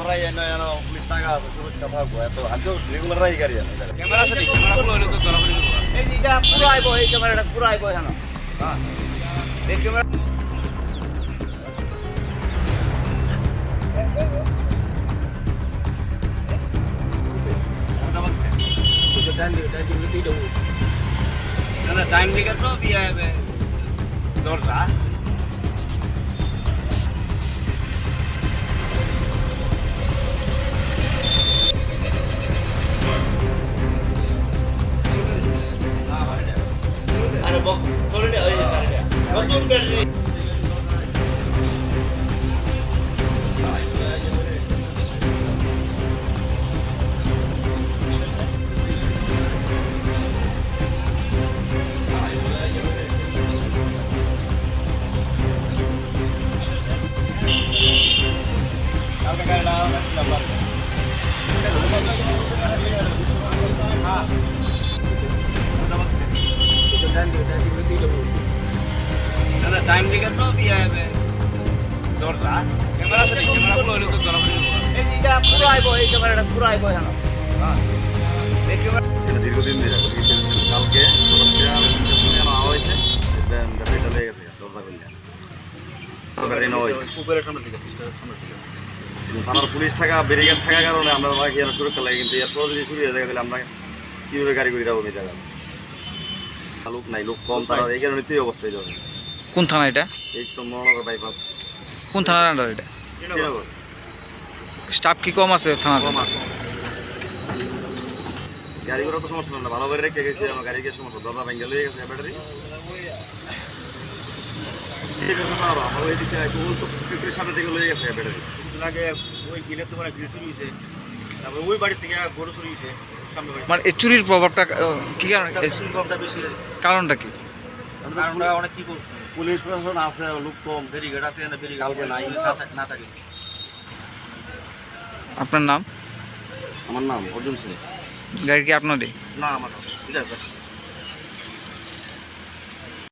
রাই এনে এনে পুলিশ টাকা আছে সুরক্ষা থাকবো এত আমি তো রেগুলার রাই গাড়ি আছে ক্যামেরা আছে ক্যামেরা গুলো তো ধরাফড়ি করব এই দিটা পুরো আইবো এই ক্যামেরাটা পুরো আইবো এখানে হ্যাঁ এই ক্যামেরা টাইম দিকে তো বিয়ে দরজা আরে বক করে দে ওই গাড়িটা নতুন গাড়ি কালকে গাড়িটা নাম্বার টাইম দিকে তো বিয়ে দরজা ক্যামেরা আছে ক্যামেরা গুলো তো ধরাফড়ি করব এই দিটা পুরো আইবো এই ক্যামেরাটা পুরো আইবো এখানে হ্যাঁ এই ক্যামেরা সেটা দীর্ঘদিন ধরে কালকে নেওয়া হয়েছে ব্যাটারিটা লেগে গেছে দরজা করলে ব্যাটারি নেওয়া হয়েছে উপরের সামনে থেকে সিস্টেমের সামনে থেকে থানার পুলিশ থাকা ব্যারিকেড থাকার কারণে আমরা বাকি আর সুরক্ষা লাগে কিন্তু এরপর যদি শুরু হয়ে যায় তাহলে আমরা কীভাবে গাড়ি করে যাবো এই জায়গায় লোক নাই লোক কম তারা এই কারণে তুই অবস্থায় যাবে কোন থানা এটা? এই তো মহানগর বাইপাস কোন থানার আন্ডার এটা? শ্রীনগর স্টাফ কি কম আছে থানাতে? কম আছে গাড়ি করার তো সমস্যা না ভালো করে রেখে গেছি আমার গাড়িকে সমস্যা দরজা ভেঙে লেগে গেছে ব্যাটারি আমার ওই দিকে ফ্যাক্টরির সামনে থেকে লয়ে গেছে ব্যাটারি লাগে ওই গিলে তো মানে গ্রিল চুরি হয়েছে তারপর ওই বাড়ি থেকে গরু চুরি হয়েছে সামনে বাড়ি মানে এই চুরির প্রভাবটা কি কারণে? ইনকামটা বেশি কারণটা কি? কারণটা অনেক কি পুলিশ প্রশাসন আছে লোক কম ব্যারিকেড আছে না ব্যারিকেড কালকে নাই না থাকে আপনার নাম? আমার নাম অর্জুন সিং গাড়ি কি আপনারই? না আমার ঠিক আছে